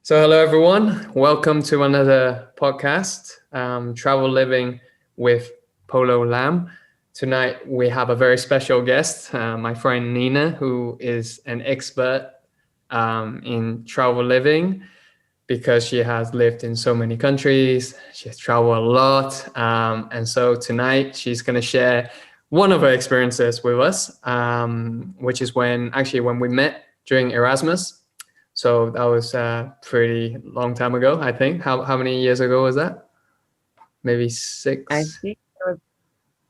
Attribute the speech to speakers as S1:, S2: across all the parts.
S1: So, hello everyone. Welcome to another podcast, Travel Living with Polo Lam. Tonight we have a very special guest, my friend Nina, who is an expert in travel living because she has lived in so many countries. She has traveled a lot, and so tonight she's going to share one of her experiences with us, which is when we met during Erasmus. So that was a pretty long time ago, I think. How many years ago was that? Maybe
S2: I
S1: six?
S2: think it was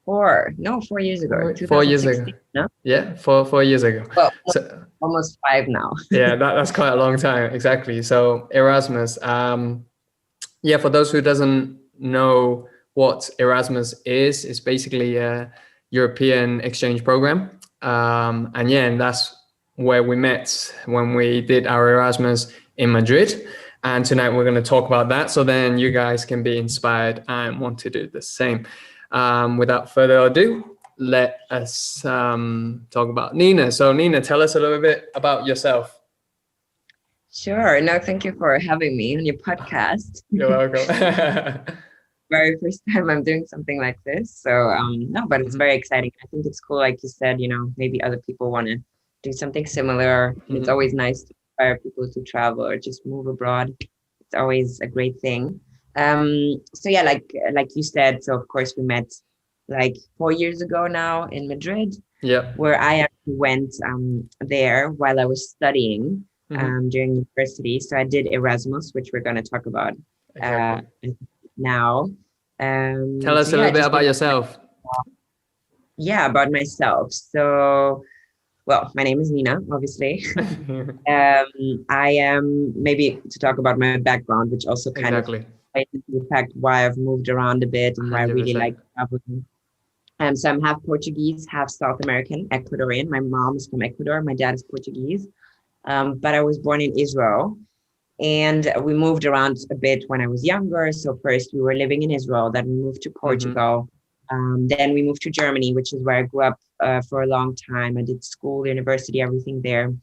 S2: 4 years ago,
S1: 4 years ago.
S2: 2016, no?
S1: Yeah, 4 years ago.
S2: Well,
S1: So
S2: almost five now.
S1: yeah, that's quite a long time, exactly. So Erasmus. Yeah, for those who doesn't know what Erasmus is, it's basically a European exchange program. And that's where we met when we did our Erasmus in Madrid. And tonight we're going to talk about that. So then you guys can be inspired and want to do the same. Without further ado, let us talk about Nina. So Nina, tell us a little bit about yourself.
S2: Sure. No, thank you for having me on your podcast.
S1: You're welcome.
S2: Very first time I'm doing something like this. So no, but it's very exciting. I think it's cool, like you said, maybe other people want to do something similar. And it's always nice to inspire people to travel or just move abroad. It's always a great thing. So yeah, like you said, so of course we met like 4 years ago now in Madrid,
S1: Yeah.
S2: where I actually went there while I was studying during university. So I did Erasmus, which we're going to talk about
S1: Exactly.
S2: now.
S1: Tell us a little bit about yourself.
S2: Yeah, about myself. So, well, my name is Nina, obviously. I am, maybe to talk about my background, which also kind of plays into the fact why I've moved around a bit and why I really
S1: 100%.
S2: like traveling. So I'm half Portuguese, half South American, Ecuadorian. My mom is from Ecuador. My dad is Portuguese. But I was born in Israel. And we moved around a bit when I was younger. So first we were living in Israel, then we moved to Portugal. Then we moved to Germany, which is where I grew up for a long time. I did school, university, everything there.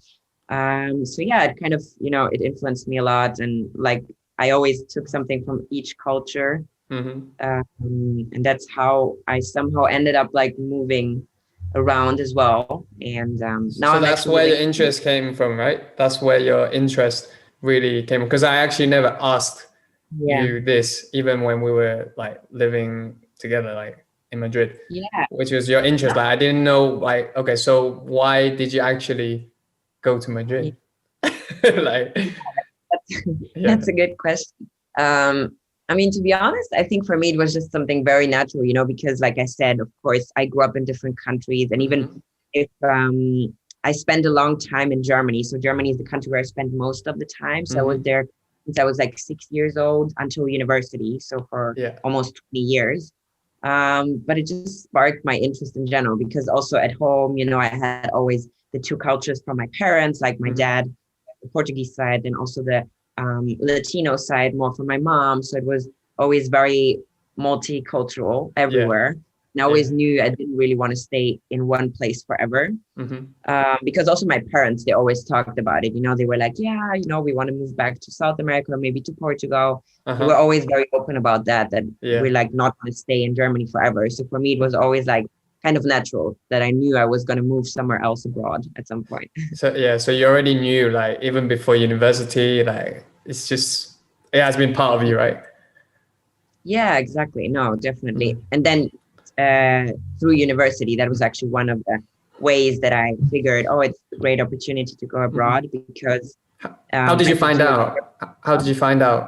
S2: So yeah, it kind of, it influenced me a lot. And like, I always took something from each culture. And that's how I somehow ended up like moving around as well. And now
S1: So
S2: I'm
S1: that's
S2: actually
S1: where your
S2: living.
S1: interest came from, right? That's where your interest really came from. Because I actually never asked
S2: Yeah.
S1: you this, even when we were like living together, like in Madrid,
S2: Yeah.
S1: which was your interest. Like I didn't know, like, okay, so why did you actually go to
S2: Yeah.
S1: Madrid? Like, yeah.
S2: That's a good question. I mean, to be honest, I think for me it was just something very natural, because like I said, of course, I grew up in different countries, and even if I spent a long time in Germany. So Germany is the country where I spent most of the time. So I was there since I was like 6 years old until university. So for almost 20 years. But it just sparked my interest in general, because also at home, I had always the two cultures from my parents, like my dad, the Portuguese side, and also the Latino side more from my mom. So it was always very multicultural everywhere. And I always knew I didn't really want to stay in one place forever. Because also my parents, they always talked about it. They were like, yeah, we want to move back to South America, or maybe to Portugal. They were always very open about that we're like not going to stay in Germany forever. So for me, it was always like kind of natural that I knew I was going to move somewhere else abroad at some point.
S1: So yeah, so you already knew, like, even before university, like it has been part of you, right?
S2: Yeah, exactly. No, definitely. And then through university, that was actually one of the ways that I figured, oh, it's a great opportunity to go abroad, because
S1: how did you find out? How did you find out?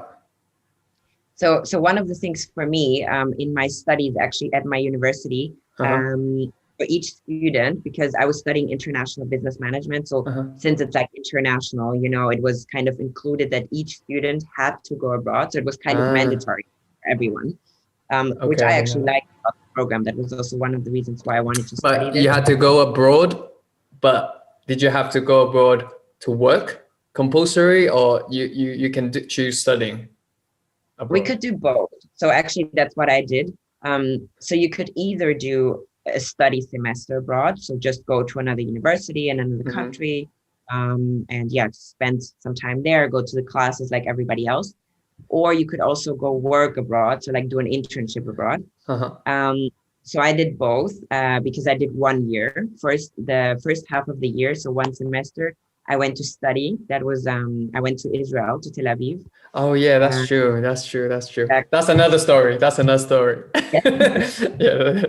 S2: So one of the things for me in my studies actually at my university, for each student, because I was studying international business management. So since it's like international, it was kind of included that each student had to go abroad. So it was kind of mandatory for everyone, which I actually liked about the program. That was also one of the reasons why I wanted to study
S1: But
S2: this.
S1: you had to go abroad, but did you have to go abroad to work compulsory, or you can choose studying abroad?
S2: We could do both. So actually that's what I did. So you could either do a study semester abroad, so just go to another university in another country, and yeah, spend some time there, go to the classes like everybody else. Or you could also go work abroad, so like do an internship abroad. So I did both because I did 1 year. The first half of the year, so one semester, I went to study. That was I went to Israel, to Tel Aviv.
S1: Oh yeah, that's true. That's true. That's true.
S2: Exactly.
S1: That's another story. That's another story.
S2: Yes.
S1: Yeah,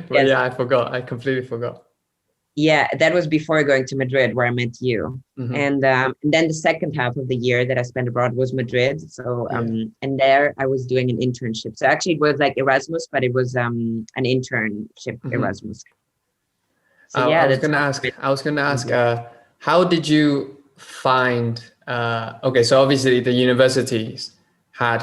S1: but
S2: Yes.
S1: yeah, I forgot. I completely forgot.
S2: Yeah, that was before going to Madrid, where I met you.
S1: Mm-hmm.
S2: And then the second half of the year that I spent abroad was Madrid. So and there I was doing an internship. So actually it was like Erasmus, but it was an internship Erasmus. So yeah,
S1: I was gonna ask. How did you find? Okay, so obviously the universities had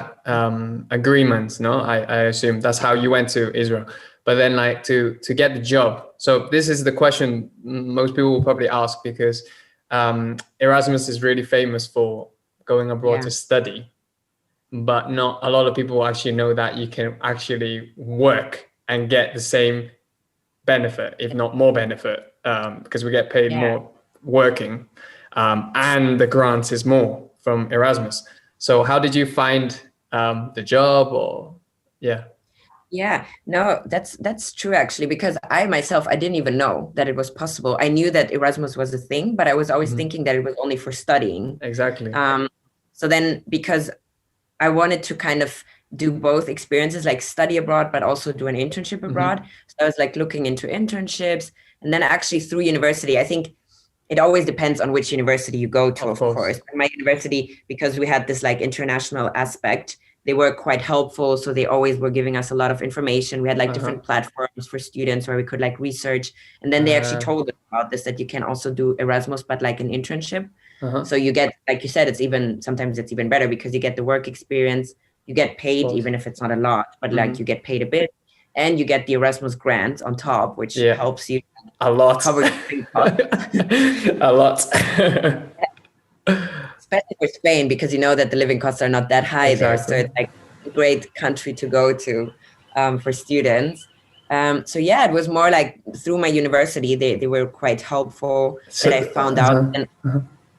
S1: agreements. No, I assume that's how you went to Israel. But then, like to get the job. So this is the question most people will probably ask, because Erasmus is really famous for going abroad to study, but not a lot of people actually know that you can actually work and get the same benefit, if not more benefit, because we get paid more working, and the grant is more from Erasmus. So how did you find the job? Or
S2: Yeah, no, that's true actually, because I myself, I didn't even know that it was possible. I knew that Erasmus was a thing, but I was always thinking that it was only for studying.
S1: Exactly.
S2: So then, because I wanted to kind of do both experiences, like study abroad, but also do an internship abroad. So I was like looking into internships, and then actually through university, I think it always depends on which university you go to, of course. My university, because we had this like international aspect, they were quite helpful. So they always were giving us a lot of information. We had like different platforms for students where we could like research. And then they actually told us about this, that you can also do Erasmus, but like an internship. So you get, like you said, sometimes it's even better because you get the work experience, you get paid, even if it's not a lot, but like you get paid a bit, and you get the Erasmus grant on top, which helps you
S1: a lot.
S2: Cover
S1: a lot.
S2: Especially for Spain, because you know that the living costs are not that high there. So it's like a great country to go to for students. So yeah, it was more like through my university, they were quite helpful, that I found out.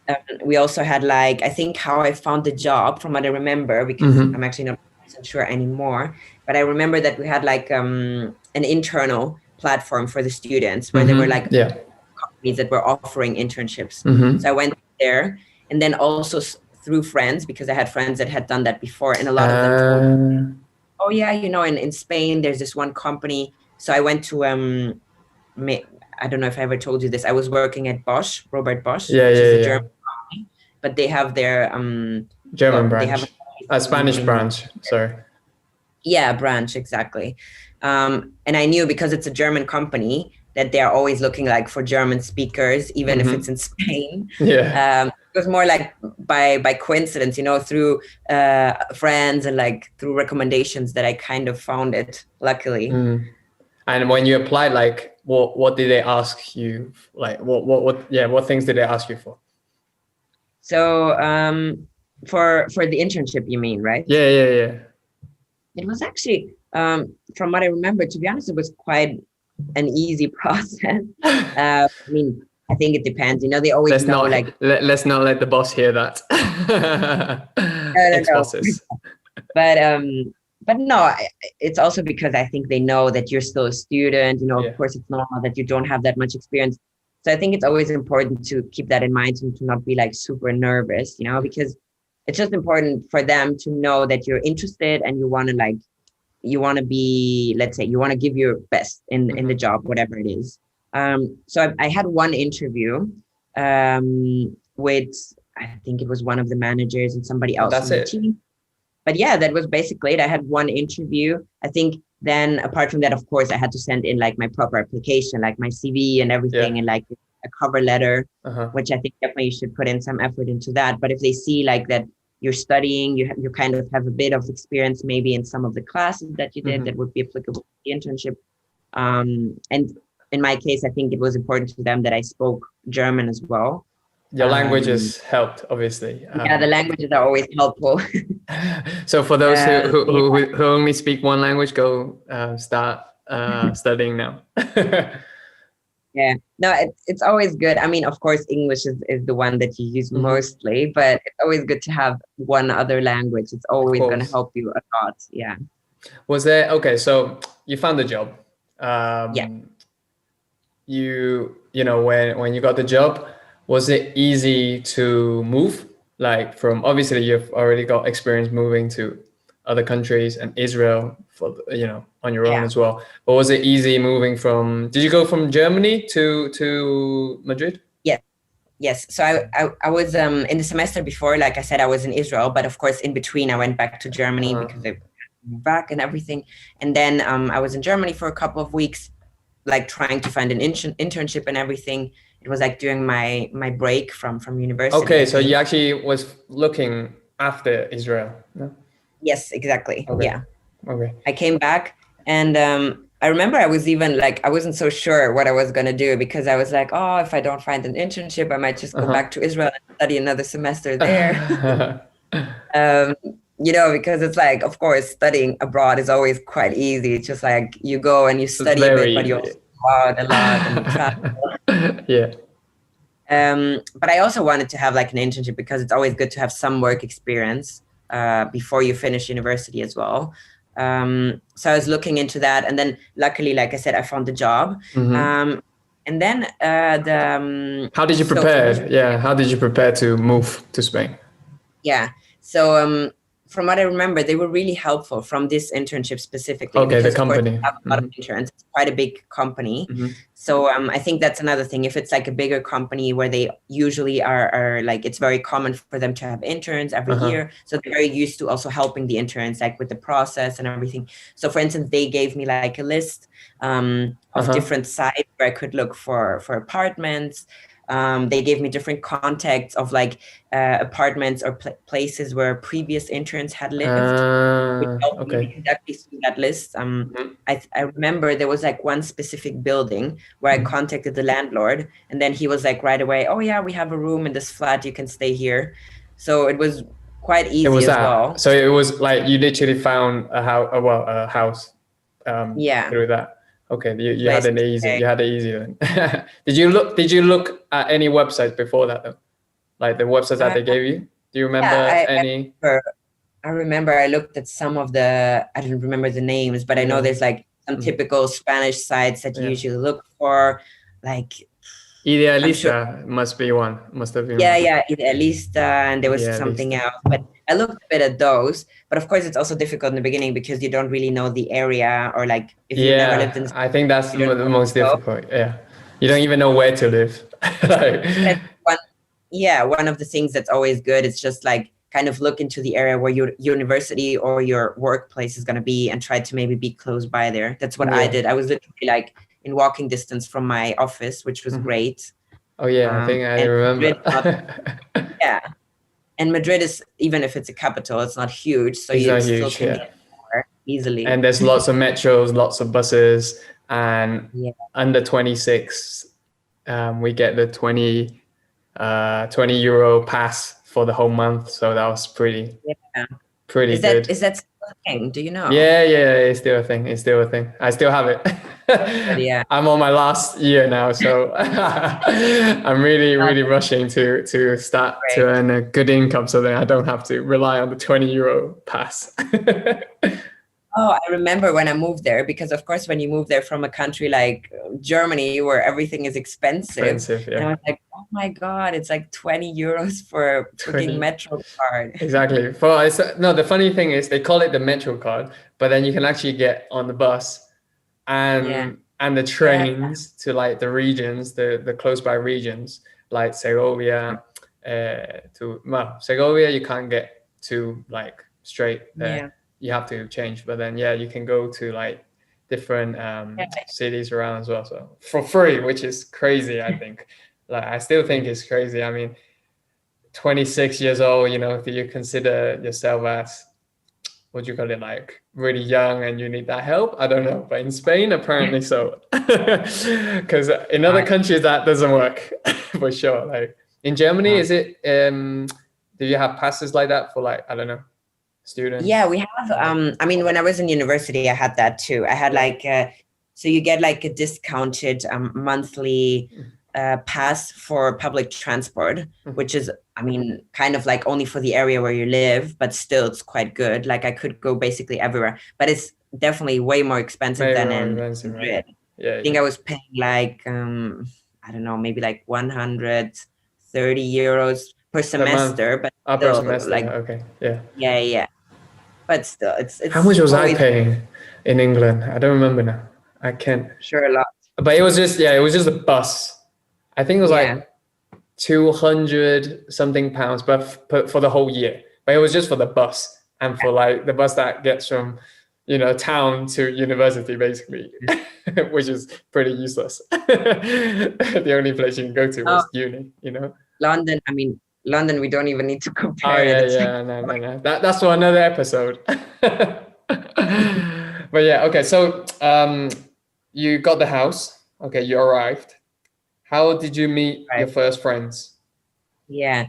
S2: And we also had like, I think how I found the job, from what I remember, because I'm actually not sure anymore, but I remember that we had like an internal platform for the students where there were like companies that were offering internships. So I went there, and then also through friends, because I had friends that had done that before, and a lot of them told me, oh yeah, you know, in Spain there's this one company. So I went to I don't know if I ever told you this, I was working at Bosch, Robert Bosch, which is a German company, but they have their
S1: German branch, they have a Spanish branch, sorry.
S2: Yeah, branch, exactly. And I knew, because it's a German company, that they're always looking like for German speakers, even if it's in Spain. It was more like by coincidence, you know, through friends and like through recommendations, that I kind of found it, luckily.
S1: And when you applied, like what did they ask you? Like what things did they ask you for?
S2: So for the internship, you mean, right?
S1: Yeah.
S2: It was actually, from what I remember, to be honest, it was quite an easy process. I mean, I think it depends. You know, they always let's
S1: not let the boss hear that. Ex-bosses.
S2: But no, it's also because I think they know that you're still a student. You know, of course, it's normal that you don't have that much experience. So I think it's always important to keep that in mind, and to not be like super nervous, you know, because it's just important for them to know that you're interested and you want to be, let's say, you want to give your best in the job, whatever it is. So I had one interview with, I think it was one of the managers and somebody else on the team. But yeah, that was basically it. I had one interview. I think then, apart from that, of course, I had to send in like my proper application, like my CV and everything, and like a cover letter, which I think definitely you should put in some effort into that. But if they see like that you're studying, you kind of have a bit of experience maybe in some of the classes that you did that would be applicable to the internship. And in my case, I think it was important to them that I spoke German as well.
S1: Your languages helped, obviously.
S2: Yeah, the languages are always helpful.
S1: So for those who only speak one language, go start studying now.
S2: Yeah, No, it's always good. I mean, of course, English is the one that you use mostly, but it's always good to have one other language. It's always going to help you a lot. Yeah.
S1: Was there, okay, so you found a job.
S2: Yeah.
S1: You know, when you got the job, was it easy to move? Like from, obviously you've already got experience moving to other countries and Israel for, you know, on your own as well. But was it easy moving from, did you go from Germany to Madrid?
S2: Yes. So I was in the semester before, like I said, I was in Israel, but of course in between I went back to Germany because I moved back and everything. And then I was in Germany for a couple of weeks, like trying to find an internship and everything. It was like during my break from university.
S1: Okay, so you actually was looking after Israel. No?
S2: Yes, exactly.
S1: Okay.
S2: Yeah.
S1: Okay.
S2: I came back and I remember I was even like, I wasn't so sure what I was going to do because I was like, oh, if I don't find an internship, I might just go back to Israel and study another semester there. You know, because it's like, of course, studying abroad is always quite easy. It's just like you go and you study a bit, but you also go out a lot and you travel.
S1: Yeah.
S2: But I also wanted to have like an internship because it's always good to have some work experience before you finish university as well. So I was looking into that, and then luckily, like I said, I found the job. And then
S1: how did you prepare? How did you prepare to move to Spain?
S2: Yeah. So from what I remember, they were really helpful from this internship specifically.
S1: Okay, the company.
S2: Of course, have a lot of interns. It's quite a big company. So I think that's another thing. If it's like a bigger company where they usually are like, it's very common for them to have interns every year. So they're very used to also helping the interns like with the process and everything. So for instance, they gave me like a list of different sites where I could look for apartments. They gave me different contacts of like apartments or places where previous interns had lived. Me exactly through that list. I remember there was like one specific building where I contacted the landlord, and then he was like right away, oh yeah, we have a room in this flat, you can stay here. So it was quite easy as well.
S1: So it was like you literally found a house through that. Okay, you had an easy. You had it easy then. Did you look at any websites before that though? Like the websites that they gave you? Do you remember any?
S2: I remember I looked at some of I don't remember the names, but I know there's like some typical Spanish sites that you usually look for, like
S1: Idealista must be one. Must have been.
S2: Yeah, Idealista, and there was something else. But I looked a bit at those. But of course, it's also difficult in the beginning because you don't really know the area, or like if you never lived in.
S1: I think that's the most difficult. Yeah, you don't even know where to live.
S2: One of the things that's always good is just like kind of look into the area where your university or your workplace is going to be, and try to maybe be close by there. That's what I did. I was literally like in walking distance from my office, which was great.
S1: Oh yeah, I think I remember.
S2: Madrid, and Madrid is, even if it's a capital, it's not huge, so you still can get there easily.
S1: And there's lots of metros, lots of buses, and under 26, we get the 20 euro pass for the whole month. So that was pretty good.
S2: Is that still a thing? Do you know?
S1: Yeah, it's still a thing. I still have it. I'm on my last year now, so I'm really rushing to start to earn a good income, so that I don't have to rely on the 20 euro pass.
S2: Oh, I remember when I moved there, because of course, when you move there from a country like Germany, where everything is expensive, and I was like, oh my God, it's like 20 euros for a freaking Metro card.
S1: Exactly. The funny thing is they call it the Metro card, but then you can actually get on the bus and the trains to like the regions, the close by regions, like Segovia. Segovia you can't get to like straight there. You have to change, but then you can go to like different cities around as well, so for free, which is crazy. I think like I still think it's crazy. I mean, 26 years old, you know, do you consider yourself as, what do you call it, like really young and you need that help? I don't know, but in Spain apparently so, because in other countries that doesn't work for sure. Like in Germany, is it do you have passes like that for like, I don't know, students?
S2: Yeah, we have. I mean, when I was in university, I had that too. I had like So you get like a discounted monthly pass for public transport, which is, I mean, kind of like only for the area where you live, but still it's quite good. Like I could go basically everywhere, but it's definitely way more expensive than in Madrid.
S1: Right? Yeah,
S2: I think I was paying like, I don't know, maybe like 130 euros per semester, but
S1: per
S2: still,
S1: semester.
S2: like,
S1: Okay, yeah.
S2: Yeah. But still, it's
S1: How much was I
S2: always
S1: paying in England? I don't remember now. I can't.
S2: sure a lot.
S1: But it was just a bus. I think it was
S2: Yeah.
S1: like 200 something pounds, but for the whole year. But it was just for the bus and for like the bus that gets from, town to university, basically, which is pretty useless. The only place you can go to was uni,
S2: London, I mean, London, we don't even need to compare
S1: Oh yeah,
S2: it. It's
S1: no. That's for another episode. But yeah, okay. So you got the house. Okay, you arrived. How did you meet your first friends?
S2: Yeah.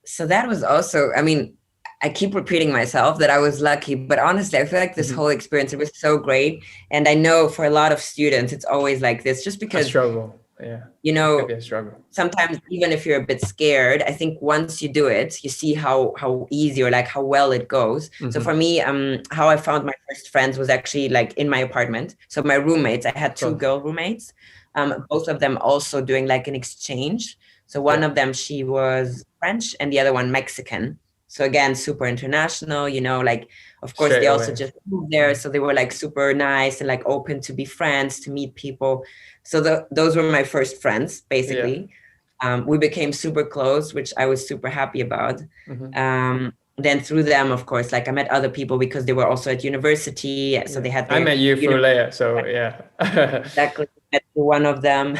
S2: So that was also, I mean, I keep repeating myself that I was lucky, but honestly, I feel like this whole experience, it was so great. And I know for a lot of students, it's always like this, just because
S1: a struggle. Yeah.
S2: It could
S1: be a struggle.
S2: Sometimes even if you're a bit scared, I think once you do it, you see how easy or like how well it goes. So for me, how I found my first friends was actually like in my apartment. So my roommates, I had two girl roommates, both of them also doing like an exchange. So one of them, she was French and the other one Mexican. So again, super international, like, of course, they also just moved there. So they were like super nice and like open to be friends, to meet people. So those were my first friends, basically. Yeah. We became super close, which I was super happy about. Then through them, of course, like I met other people because they were also at university. So they had
S1: I met you through Leia, so yeah.
S2: Exactly. Met one of them.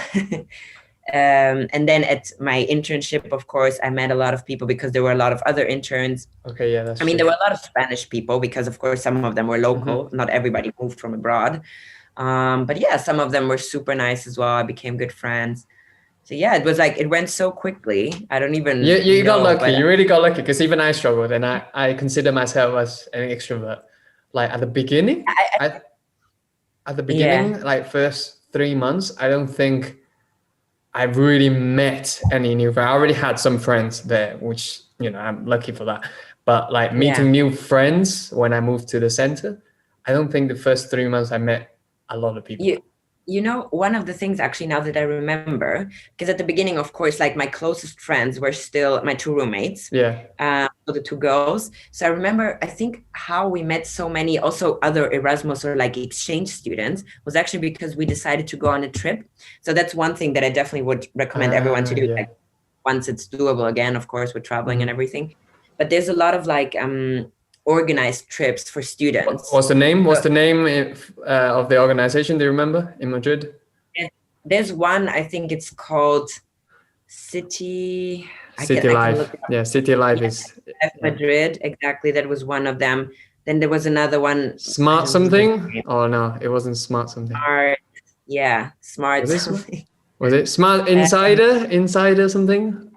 S2: And then at my internship, of course, I met a lot of people because there were a lot of other interns.
S1: Okay, yeah, that's
S2: I mean, there were a lot of Spanish people because, of course, some of them were local. Not everybody moved from abroad. But yeah, some of them were super nice as well. I became good friends. So yeah, it was like, it went so quickly. I don't even
S1: You got lucky. You really got lucky because even I struggled and I consider myself as an extrovert. Like at the beginning, like first 3 months, I don't think I really met any new friends. I already had some friends there, which, I'm lucky for that. But like meeting new friends when I moved to the center, I don't think the first 3 months I met a lot of people.
S2: One of the things actually now that I remember, because at the beginning, of course, like my closest friends were still my two roommates.
S1: Yeah.
S2: The two girls. So I remember, I think how we met so many also other Erasmus or like exchange students was actually because we decided to go on a trip. So that's one thing that I definitely would recommend everyone to do. Like once it's doable again, of course, with traveling and everything. But there's a lot of like organized trips for students.
S1: What's the name? What's the name of the organization? Do you remember in Madrid?
S2: There's one, I think it's called City
S1: Life. Yeah, City Life is
S2: Madrid. Exactly. That was one of them. Then there was another one.
S1: Smart something? Oh no, it wasn't Smart something.
S2: Smart. Yeah, Smart something.
S1: Was it Smart Insider? Insider something?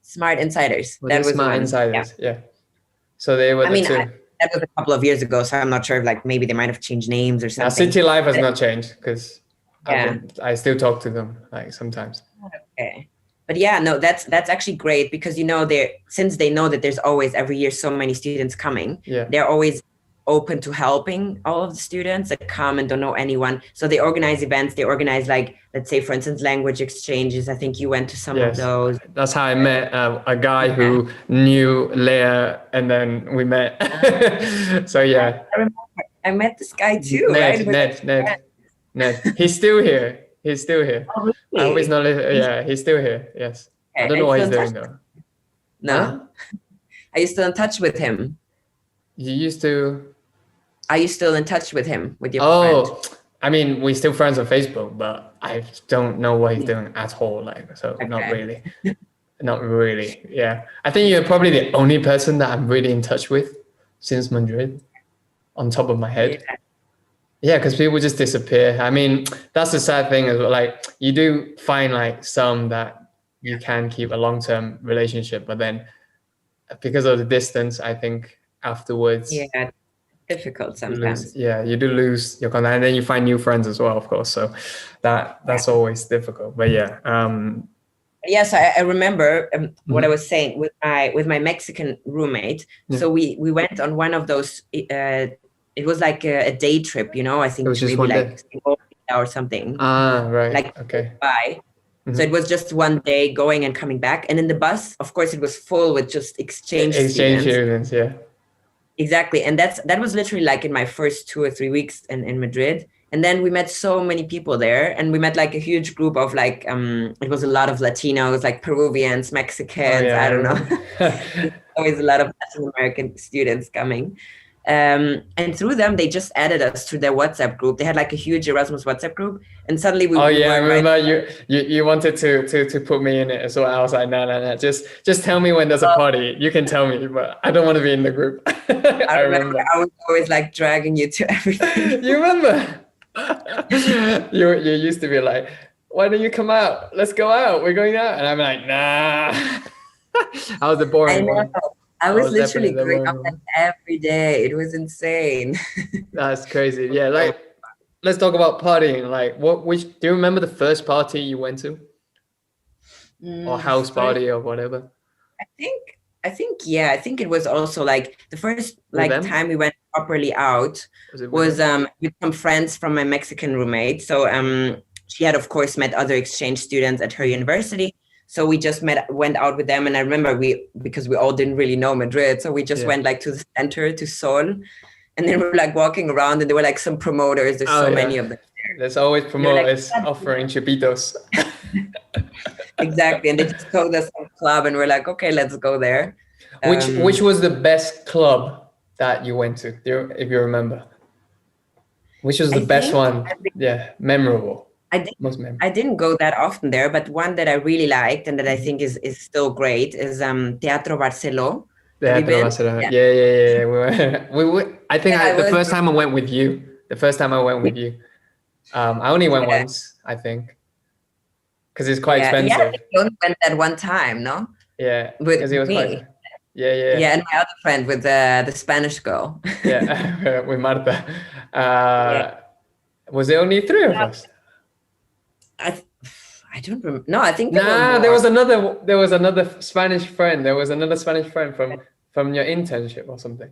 S2: Smart Insiders.
S1: That was Smart Insiders. Yeah. So they were the two.
S2: That was a couple of years ago, so I'm not sure if like maybe they might have changed names or something.
S1: City Life has not changed because I still talk to them like sometimes.
S2: Okay. But yeah, no, that's actually great because since they know that there's always every year so many students coming, they're always open to helping all of the students that come and don't know anyone. So they organize events. They organize like, let's say, for instance, language exchanges. I think you went to some of those.
S1: That's how I met a guy who knew Leia, and then we met. So yeah.
S2: I remember I met this guy too,
S1: Ned. He's still here.
S2: Oh, really?
S1: I hope he's not. Yeah, he's still here. Yes. Okay. I don't know what he's doing though.
S2: No. Huh? Are you still in touch with him?
S1: You used to.
S2: Are you still in touch with him, with your friend?
S1: I mean, we're still friends on Facebook, but I don't know what he's doing at all. Like, so not really. Not really. Yeah. I think you're probably the only person that I'm really in touch with since Madrid, on top of my head. Yeah, because people just disappear. I mean, that's the sad thing as well. Like, you do find like some that you can keep a long-term relationship, but then because of the distance, I think afterwards,
S2: difficult
S1: You lose,
S2: sometimes.
S1: yeah, you do lose your contact, and then you find new friends as well, of course. So that's always difficult. But yeah,
S2: Yes, I remember what I
S1: mhm.
S2: was saying with my Mexican roommate.
S1: Yeah,
S2: So we went on one of those. It was like a day trip, you know. I
S1: it
S2: think
S1: was
S2: to
S1: just
S2: maybe
S1: one
S2: like
S1: day.
S2: Segovia or something,
S1: Ah, right.
S2: like
S1: Okay.
S2: by. So it
S1: Mhm.
S2: was just one day going and coming back. And in the bus, of course, it was full with just exchange
S1: Exchange
S2: students.
S1: students, yeah.
S2: Exactly. And that was literally like in my first 2 or 3 weeks in Madrid. And then we met so many people there, and we met like a huge group of like it was a lot of Latinos, like Peruvians,
S1: Oh
S2: Mexicans,
S1: yeah, I
S2: I don't know.
S1: remember.
S2: There's always a lot of Latin American students coming. And through them, they just added us to their WhatsApp group. They had like a huge Erasmus WhatsApp group, and suddenly
S1: Oh
S2: we
S1: yeah, I
S2: were invited.
S1: remember you wanted to put me in it as well. I was like, no. Just tell me when there's a party. You can tell me, but I don't want to be in the group.
S2: I
S1: I
S2: remember
S1: remember.
S2: I was always like dragging you to everything.
S1: You remember? You used to be like, why don't you come out? Let's go out. We're going out. And I'm like, nah. I was the
S2: I
S1: boring
S2: know.
S1: one.
S2: I
S1: I
S2: was
S1: was
S2: literally
S1: definitely the
S2: going
S1: boring
S2: out like
S1: one.
S2: every day. It was insane.
S1: That's crazy. Yeah, like let's talk about partying. Like do you remember the first party you went to? Or
S2: The
S1: house
S2: first,
S1: party or whatever?
S2: I think, yeah, I think it was also like the first
S1: With
S2: like
S1: them?
S2: time we went properly out
S1: Was it with
S2: was
S1: them?
S2: with some friends from my Mexican roommate. So she had of course met other exchange students at her
S1: Mhm.
S2: university. So we just went out with them, and I remember because we all didn't really know Madrid, so we just
S1: Yeah.
S2: went like to the center to Sol, and then we were like walking around, and there were like some promoters. There's
S1: Oh
S2: so many
S1: yeah.
S2: of them.
S1: There's always
S2: And they were like,
S1: promoters offering chupitos.
S2: exactly. And they just told us some club, and we're like, okay, let's go there.
S1: Which was the best club that you went to, if you remember? Which was the
S2: I
S1: best
S2: think
S1: one? Yeah, memorable.
S2: I didn't
S1: Most memorable.
S2: I didn't go that often there, but one that I really liked and that I
S1: Mhm.
S2: think is still great is Teatro Barceló. Have you
S1: Teatro
S2: been?
S1: Barcelona.
S2: Yeah.
S1: Yeah. I think
S2: Yeah, I
S1: the
S2: was
S1: first time I went with you. The first time I went with you. I only went
S2: yeah,
S1: once, I think, because it's quite
S2: yeah. Yeah,
S1: expensive.
S2: you only went that one time, no?
S1: Yeah,
S2: With
S1: because it was quite.
S2: me.
S1: Yeah.
S2: Yeah, and my other friend with the Spanish girl.
S1: Yeah, with Marta.
S2: Yeah.
S1: Was there only three of us?
S2: I I don't remember. No, I think there were
S1: Nah,
S2: more.
S1: there was another Spanish friend. There was another Spanish friend from your internship or something.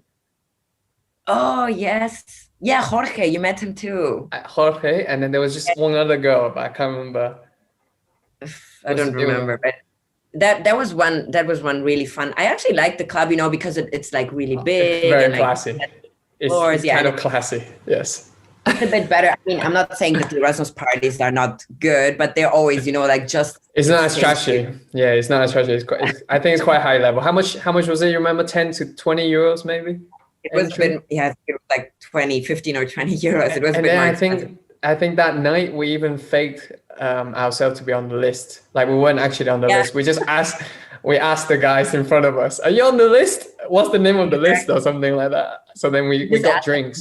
S2: Oh, yes. Yeah, Jorge, you met him too.
S1: Jorge, and then there was just one other girl, but I can't remember.
S2: I don't
S1: It was
S2: remember, but that was one really fun. I actually like the club, because it's like really
S1: it's
S2: big and
S1: very
S2: like
S1: classy.
S2: floors.
S1: It's
S2: Yeah,
S1: kind
S2: and
S1: of classy. Yes.
S2: it's a bit better. I mean, I'm not saying that the Erasmus parties are not good, but they're always, like just
S1: It's not as
S2: exchange
S1: trashy. Yeah, it's not as trashy. I think it's quite high level. How much was it? You remember 10 to 20 euros maybe?
S2: It was a
S1: Entry?
S2: bit, yeah, it was like 20, 15 or 20 euros. It was a
S1: And
S2: bit
S1: then
S2: more
S1: I
S2: expensive.
S1: think that night we even faked ourselves to be on the list. Like we weren't actually on the
S2: Yeah,
S1: list. We asked the guys in front of us, "Are you on the list? What's the name of the list?" or something like that. So then we
S2: just
S1: got
S2: asked them,
S1: drinks.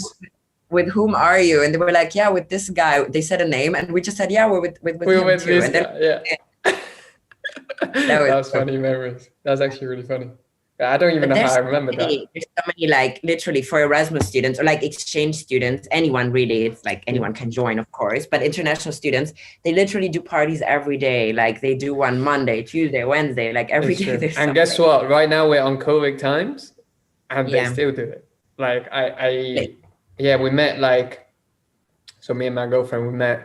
S2: with whom are you? And they were like, yeah, with this guy. They said a name, and we just said, yeah, we're with
S1: We were
S2: him
S1: with
S2: too.
S1: this
S2: And then
S1: guy. Yeah.
S2: that
S1: That
S2: was
S1: was funny memories. That's actually really funny. I don't even
S2: But
S1: know how I remember that.
S2: there's so many, like literally for Erasmus students or like exchange students, anyone really, it's like
S1: Yeah.
S2: anyone can join, of course, but international students, they literally do parties every day. Like they do one Monday, Tuesday, Wednesday, like every
S1: It's
S2: day
S1: true.
S2: there's
S1: And guess
S2: something.
S1: what? Right now we're on COVID times and they
S2: Yeah.
S1: still do it. Like
S2: Like,
S1: yeah, we met so me and my girlfriend, we met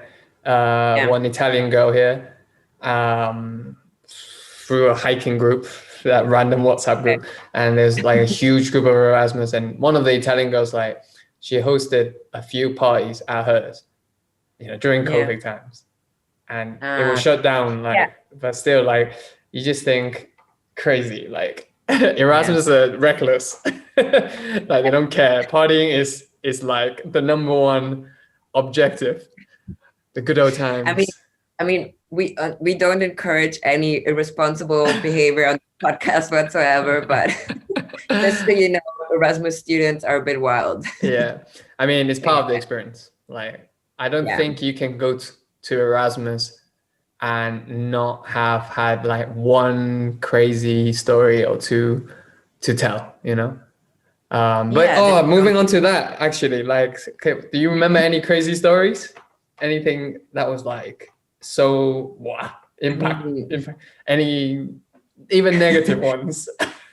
S2: yeah.
S1: one Italian girl here through a hiking group, that random WhatsApp group. And there's like a huge group of Erasmus. And one of the Italian girls, like she hosted a few parties at hers, during
S2: Yeah.
S1: COVID times. And it was
S2: Uh,
S1: shut down,
S2: yeah.
S1: but still, you just think crazy, Erasmus are reckless, they don't care. Partying is like the number one objective, the good old
S2: I mean,
S1: times.
S2: we don't encourage any irresponsible behavior on the podcast whatsoever, but just so you know, Erasmus students are a bit wild.
S1: Yeah, I mean, it's part of the
S2: Yeah.
S1: experience. I don't
S2: Yeah.
S1: think you can go to Erasmus and not have had one crazy story or two to tell. Moving on to that, actually, like, okay, do you remember any crazy stories? Anything that was like so wow, impact, any even negative ones?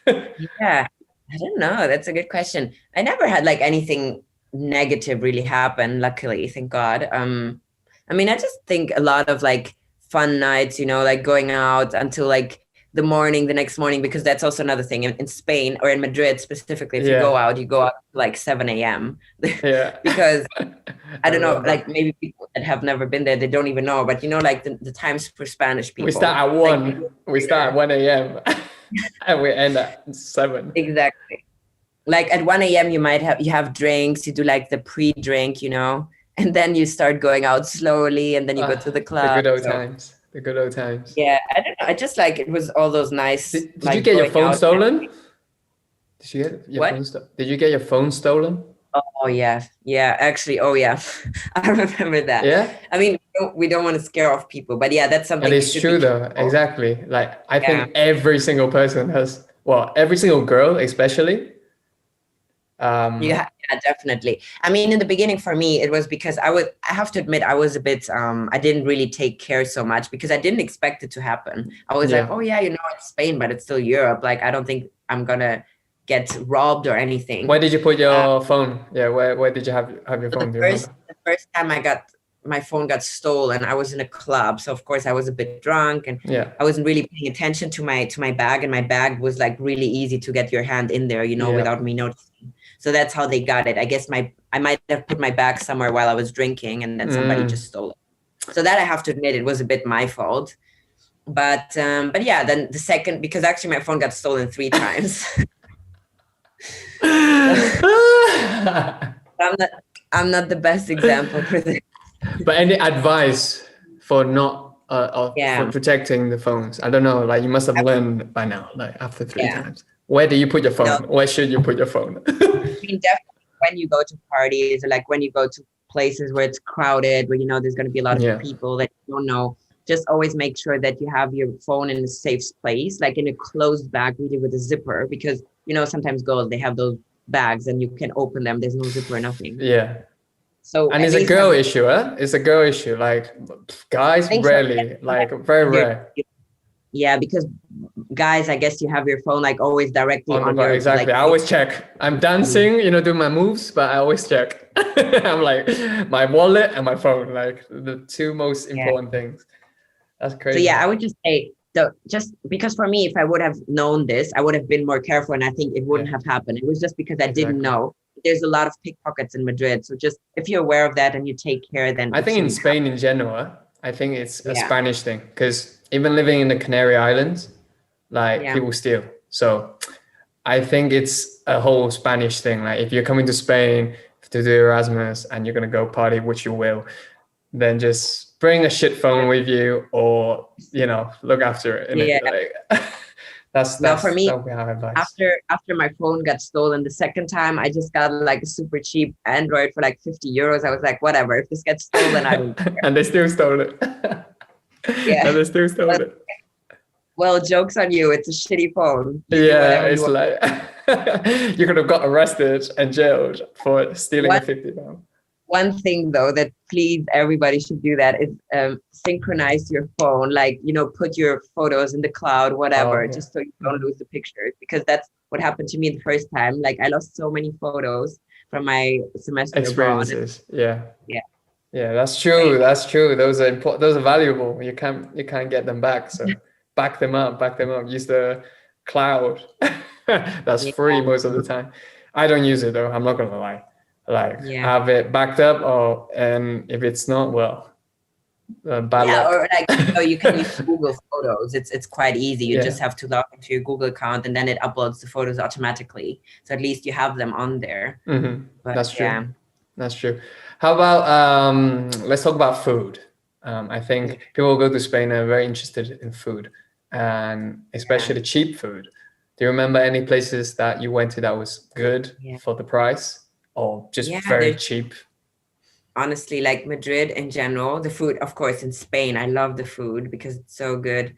S2: Yeah, I don't know. That's a good question. I never had like anything negative really happen, luckily, thank God. I mean, I just think a lot of like fun nights, like going out until like the next morning, because that's also another thing in Spain or in Madrid specifically. If you go out, like 7 a.m.
S1: Yeah.
S2: because I don't know,
S1: remember.
S2: like maybe people that have never been there, they don't even know. But like the times for Spanish people.
S1: We start at 1. We start at 1 a.m. and we end at 7.
S2: Exactly. Like at 1 a.m. you have drinks, you do like the pre-drink, and then you start going out slowly, and then you go to the club.
S1: The good old times. The good old times.
S2: Yeah, I don't know. I just like it was all those nice.
S1: Did you get your phone stolen? Did you get your
S2: what?
S1: phone stolen? Did you get your phone stolen?
S2: Oh yeah, yeah. Actually, oh yeah, I remember that.
S1: Yeah.
S2: I mean, we don't want to scare off people, but yeah, that's something.
S1: And it's true though. Exactly. Like I think every single person has. Well, every single girl, especially.
S2: Yeah, definitely. I mean, in the beginning for me, it was because I have to admit, I was a bit, I didn't really take care so much because I didn't expect it to happen. I was like, oh yeah, it's Spain, but it's still Europe. Like, I don't think I'm gonna get robbed or anything.
S1: Where did you put your phone? Yeah, where did you have your phone?
S2: The first time my phone got stolen, I was in a club. So of course I was a bit drunk and I wasn't really paying attention to my bag, and my bag was like really easy to get your hand in there, without me noticing. So that's how they got it. I guess I might have put my bag somewhere while I was drinking, and then somebody just stole it. So that I have to admit, it was a bit my fault. But yeah, then the second, because actually my phone got stolen 3 times. I'm not the best example for this.
S1: But any advice for not for protecting the phones? I don't know. Like you must have learned by now. Like after 3 times. Where do you put your phone? No. Where should you put your phone?
S2: I mean, definitely when you go to parties, or like when you go to places where it's crowded, where there's going to be a lot of people that you don't know. Just always make sure that you have your phone in a safe place, like in a closed bag, really with a zipper, because sometimes girls, they have those bags and you can open them. There's no zipper or nothing.
S1: Yeah.
S2: So
S1: and it's a girl issue, huh? It's a girl issue. Like guys rarely, like very rare.
S2: Yeah, because guys, I guess you have your phone like always directly on your.
S1: Exactly.
S2: Like,
S1: I always check. I'm dancing, do my moves, but I always check. I'm like my wallet and my phone, like the 2 most important things. That's crazy.
S2: So yeah, I would just say, just because for me, if I would have known this, I would have been more careful, and I think it wouldn't have happened. It was just because I didn't know. There's a lot of pickpockets in Madrid, so just if you're aware of that and you take care, then
S1: I think in Spain in general, I think it's a Spanish thing, because even living in the Canary Islands, like people steal. So I think it's a whole Spanish thing. Like if you're coming to Spain to do Erasmus and you're gonna go party, which you will, then just bring a shit phone with you, or look after it. That's
S2: for me.
S1: Advice.
S2: After my phone got stolen the second time, I just got like a super cheap Android for like 50 euros. I was like, whatever, if this gets stolen, I don't care.
S1: And they still stole it. And they still stole it.
S2: Well, joke's on you. It's a shitty phone.
S1: It's like you could have got arrested and jailed for stealing a £50.
S2: One thing though that please everybody should do that is synchronize your phone, like put your photos in the cloud, whatever, just so you don't lose the pictures, because that's what happened to me the first time. Like I lost so many photos from my semester
S1: experiences
S2: abroad.
S1: Yeah, that's true. Those are important. Those are valuable. You can't get them back, so back them up. Use the cloud. That's free most of the time. I don't use it though, I'm not gonna lie. Like have it backed up, and if it's not, well, bad luck.
S2: Or like you can use Google Photos. It's quite easy. You just have to log into your Google account, and then it uploads the photos automatically. So at least you have them on there.
S1: Mm-hmm. But, that's true. That's true. How about let's talk about food. I think people who go to Spain are very interested in food, and especially cheap food. Do you remember any places that you went to that was good for the price? Or just very cheap?
S2: Honestly, like Madrid in general, the food, of course, in Spain, I love the food because it's so good.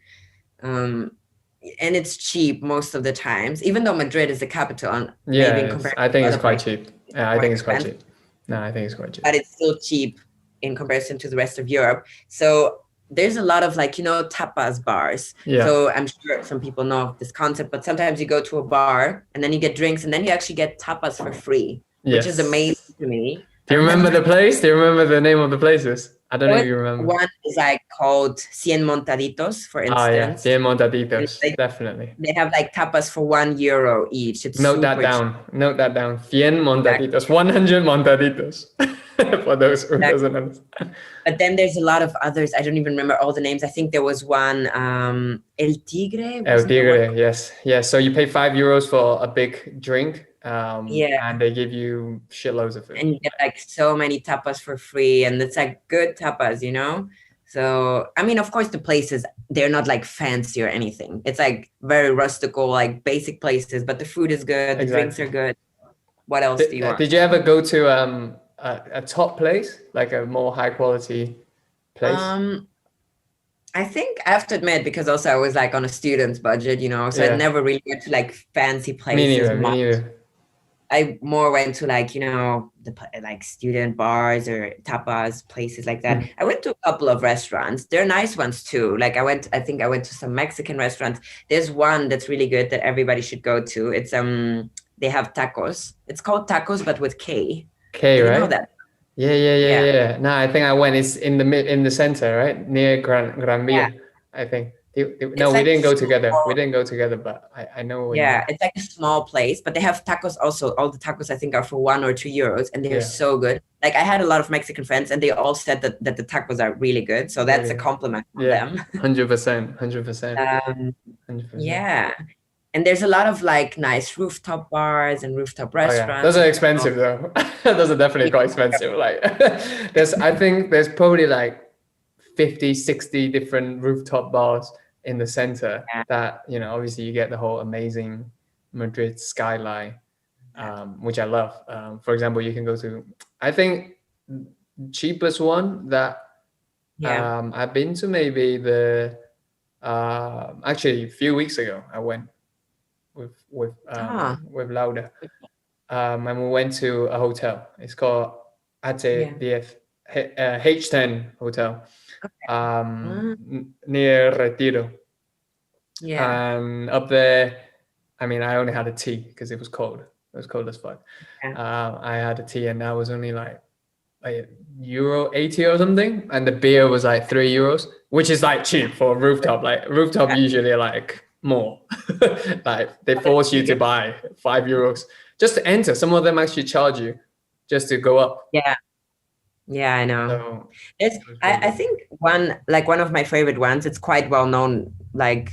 S2: and it's cheap most of the times, even though Madrid is the capital, and
S1: Yeah,
S2: maybe in comparison
S1: I think
S2: to
S1: it's
S2: other
S1: quite
S2: places,
S1: cheap.
S2: it's
S1: Yeah, I
S2: more
S1: think it's quite
S2: expensive,
S1: cheap. No, I think it's quite cheap.
S2: but it's still cheap in comparison to the rest of Europe. So there's a lot of like, tapas bars.
S1: Yeah.
S2: So I'm sure some people know of this concept, but sometimes you go to a bar and then you get drinks and then you actually get tapas for free, which is amazing
S1: Yes.
S2: to me.
S1: Do
S2: I
S1: you remember the
S2: remember
S1: place? Do you remember the name of the places? I don't know if you remember.
S2: one is like called Cien Montaditos, for
S1: Oh yeah,
S2: instance.
S1: Cien
S2: And
S1: Montaditos, definitely.
S2: they have like tapas for €1 each. It's
S1: Note that
S2: super cheap.
S1: down. Note that down. 100 montaditos. 100 montaditos. For those who doesn't understand.
S2: But then there's a lot of others. I don't even remember all the names. I think there was one, El Tigre.
S1: El
S2: Wasn't there one?
S1: Tigre, yes. Yeah, so you pay €5 for a big drink,
S2: Yeah.
S1: and they give you shitloads of food.
S2: And you get like so many tapas for free, and it's like good tapas, So, I mean, of course, the places, they're not like fancy or anything. It's like very rustical, like basic places, but the food is good, the drinks are good. What else do you want?
S1: Did you ever go to a top place, like a more high quality place?
S2: I think I have to admit, because also I was like on a student's budget, so I never really went to like fancy places.
S1: Me neither.
S2: I more went to like, the like student bars or tapas places like that. I went to a couple of restaurants. They're nice ones too. Like I think I went to some Mexican restaurants. There's one that's really good that everybody should go to. It's they have tacos. It's called tacos, but with K.
S1: K, right?
S2: You know that?
S1: Yeah. No, I think I went. It's in the center, right? Near Gran Via, I think. No, we didn't go together. We didn't go together, but I know.
S2: Yeah, it's like a small place, but they have tacos also. All the tacos I think are for €1 or €2, and they're so good. Like I had a lot of Mexican friends, and they all said that the tacos are really good. So that's a compliment from them.
S1: 100%.
S2: Yeah, and there's a lot of like nice rooftop bars and rooftop restaurants.
S1: Those are expensive though. Those are definitely quite expensive. Like I think there's probably like 50, 60 different rooftop bars in the center that, obviously you get the whole amazing Madrid skyline, which I love. For example, you can go to, I think cheapest one that I've been to, maybe actually a few weeks ago, I went with Lauda, and we went to a hotel. It's called H10 Hotel, near Retiro. And up there, I mean, I only had a tea because it was cold. It was cold as fuck. I had a tea, and that was only like €1.80 or something, and the beer was like €3, which is like cheap for a rooftop. Like rooftop usually like more. Like they force you to buy €5 just to enter. Some of them actually charge you just to go up.
S2: Yeah, I know. I think one of my favorite ones, it's quite well known, like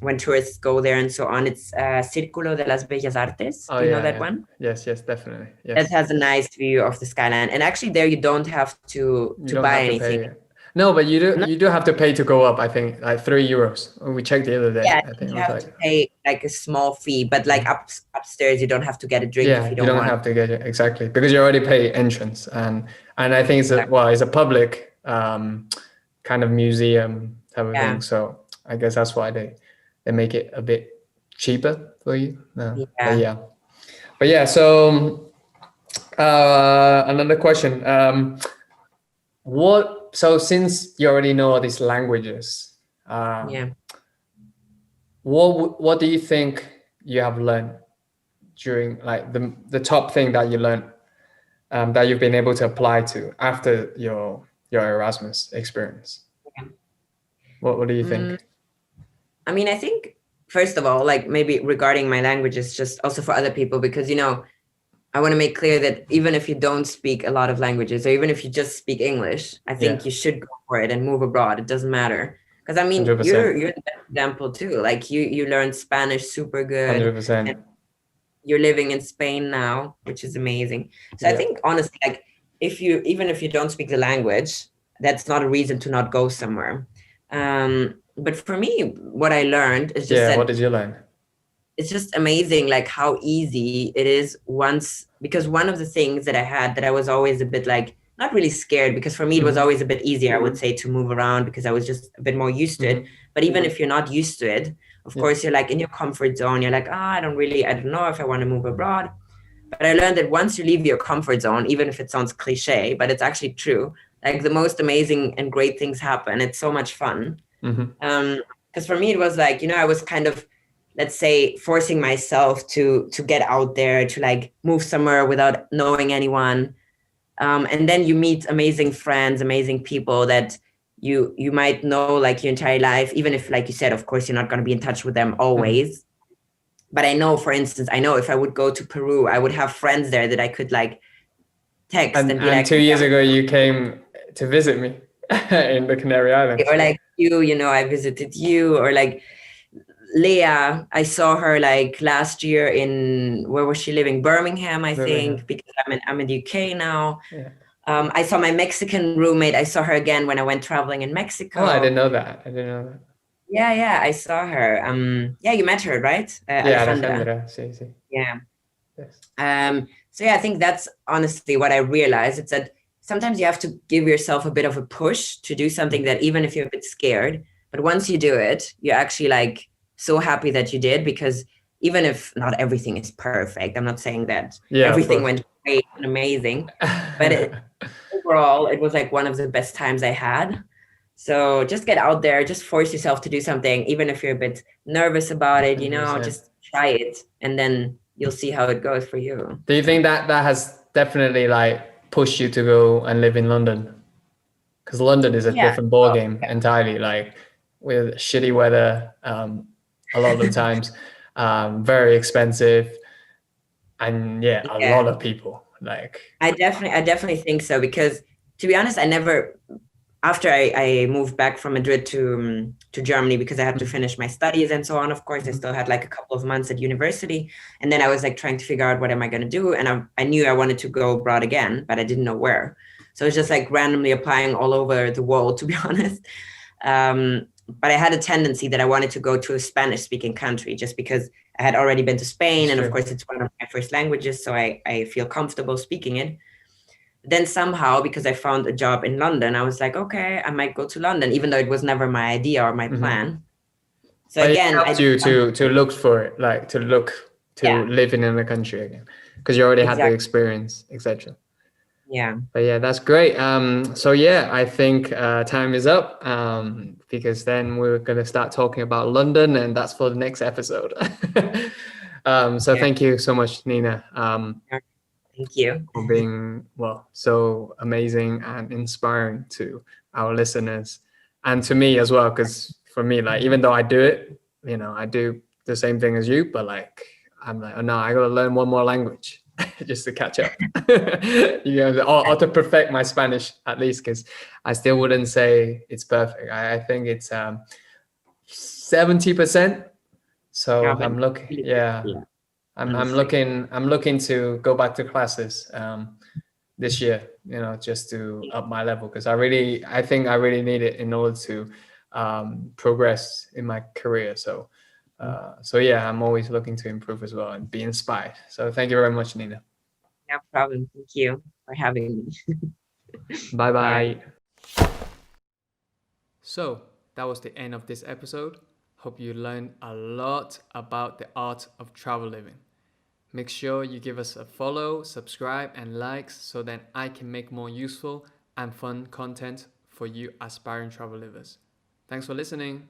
S2: when tourists go there and so on, it's Círculo de las Bellas Artes. Do you know that one?
S1: Yes, definitely. Yes.
S2: That has a nice view of the skyline. And actually there you don't have to buy anything.
S1: No, but you do have to pay to go up, I think, like €3. We checked the other day.
S2: Yeah,
S1: I think
S2: you have to pay like a small fee, but like upstairs you don't have to get a drink if you don't want.
S1: Have to get it, exactly, because you already pay entrance, and I think it's a public kind of museum type of thing. So I guess that's why they make it a bit cheaper for you. But so another question. So since you already know all these languages, what do you think you have learned during, like, the top thing that you learned that you've been able to apply to after your Erasmus experience? What do you think?
S2: I mean, I think first of all, like maybe regarding my languages, just also for other people, because I want to make clear that even if you don't speak a lot of languages, or even if you just speak English, I think you should go for it and move abroad. It doesn't matter. Because I mean, 100%. You're the best example too. Like you learned Spanish super good.
S1: 100%.
S2: You're living in Spain now, which is amazing. So I think honestly, like even if you don't speak the language, that's not a reason to not go somewhere. But for me, what I learned is just
S1: what did you learn?
S2: It's just amazing, like how easy it is because one of the things that I had that I was always a bit like, not really scared, because for me it was always a bit easier, I would say, to move around because I was just a bit more used to it. But even if you're not used to it, Of
S1: Yeah.
S2: course, you're like in your comfort zone. You're like, I don't know if I want to move abroad. But I learned that once you leave your comfort zone, even if it sounds cliche, but it's actually true, like the most amazing and great things happen. It's so much fun. Because for me, it was like, I was kind of, let's say, forcing myself to get out there, to like move somewhere without knowing anyone. And then you meet amazing friends, amazing people that you might know like your entire life, even if, like you said, of course, you're not going to be in touch with them always. But I know, for instance, if I would go to Peru, I would have friends there that I could like text and be
S1: And
S2: like,
S1: 2 years ago, you came to visit me in the Canary Islands.
S2: or like I visited you, or like Leah, I saw her like last year in, where was she living? Birmingham, I think, because I'm in the UK now.
S1: Yeah.
S2: I saw my Mexican roommate. I saw her again when I went traveling in Mexico.
S1: Oh, I didn't know that.
S2: Yeah, I saw her. Yeah, you met her, right?
S1: Yeah,
S2: Alejandra.
S1: Alejandra. Sí.
S2: Yeah.
S1: Yes.
S2: So yeah, I think that's honestly what I realized. It's that sometimes you have to give yourself a bit of a push to do something that, even if you're a bit scared, but once you do it, you're actually like so happy that you did, because even if not everything is perfect, I'm not saying that everything went great and amazing, but overall, it was like one of the best times I had. So just get out there, just force yourself to do something, even if you're a bit nervous about it,
S1: 100%.
S2: just try it, and then you'll see how it goes for you.
S1: Do you think that has definitely like pushed you to go and live in London? Because London is a different ball game entirely, like with shitty weather, a lot of the times, very expensive, and a lot of people. Like
S2: I definitely think so, because to be honest, I never, after I moved back from Madrid to Germany, because I had to finish my studies and so on. Of course, I still had like a couple of months at university, and then I was like trying to figure out what am I going to do, and I knew I wanted to go abroad again, but I didn't know where. So it's just like randomly applying all over the world, to be honest. But I had a tendency that I wanted to go to a Spanish-speaking country, just because I had already been to Spain, and of course it's one of my first languages, so I feel comfortable speaking it. Then somehow, because I found a job in London, I was like, okay, I might go to London, even though it was never my idea or my plan. So
S1: but
S2: again,
S1: it helped you to look for it, like to living in the country again, because you already had the experience, etc.
S2: Yeah.
S1: But yeah, that's great. So yeah, I think time is up, because then we're gonna start talking about London, and that's for the next episode. So thank you so much, Nina.
S2: Thank you
S1: for being so amazing and inspiring to our listeners, and to me as well. Because for me, like, even though I do it, I do the same thing as you, but like I'm like, oh no, I gotta learn one more language just to catch up. Or to perfect my Spanish at least, because I still wouldn't say it's perfect. I think it's 70%. So I'm looking. I'm looking to go back to classes this year, just to up my level, because I think I really need it in order to progress in my career. So yeah, I'm always looking to improve as well and be inspired. So thank you very much, Nina.
S2: No problem. Thank you for having me.
S1: Bye bye. So that was the end of this episode. Hope you learned a lot about the art of travel living. Make sure you give us a follow, subscribe, and likes, so that I can make more useful and fun content for you aspiring travel livers. Thanks for listening.